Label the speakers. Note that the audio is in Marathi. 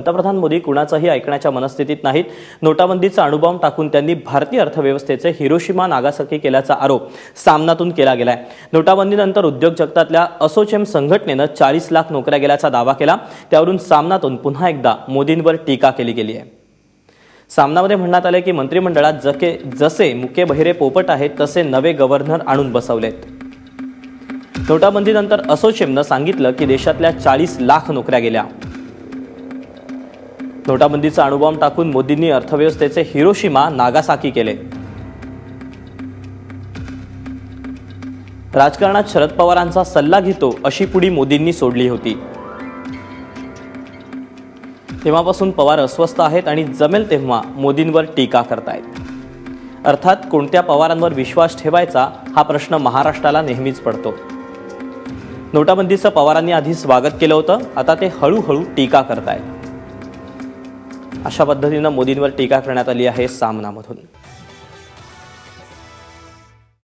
Speaker 1: पंतप्रधान मोदी कुणाचंही ऐकण्याच्या मनस्थितीत नाहीत। नोटाबंदीचा अणुबॉम्ब टाकून त्यांनी भारतीय अर्थव्यवस्थेचे हिरोशिमा नागासाकी केल्याचा आरोप सामनातून केला गेलाय। नोटाबंदीनंतर उद्योग जगतातल्या असोचेम संघटनेनं 40 लाख नोकऱ्या गेल्याचा दावा केला। त्यावरून सामनातून पुन्हा एकदा मोदींवर टीका केली गेली आहे। सामनामध्ये म्हणण्यात आले की मंत्रिमंडळात जसे मुके बहिरे पोपट आहेत तसे नवे गव्हर्नर आणून बसवलेत। नोटाबंदीनंतर असोचेमनं सांगितलं की देशातल्या 40 लाख नोकऱ्या गेल्या। नोटाबंदीचा अणुबॉम्ब टाकून मोदींनी अर्थव्यवस्थेचे हिरोशिमा नागासाकी केले। राजकारणात शरद पवारांचा सल्ला घेतो अशी पुडी मोदींनी सोडली होती। तेव्हापासून पवार अस्वस्थ आहेत आणि जमेल तेव्हा मोदींवर टीका करतायत। अर्थात कोणत्या पवारांवर विश्वास ठेवायचा हा प्रश्न महाराष्ट्राला नेहमीच पडतो। नोटाबंदीचं पवारांनी आधी स्वागत केलं होतं, आता ते हळूहळू टीका करतायत। अशा पद्धतीनं मोदींवर टीका करण्यात आली आहे सामनामधून।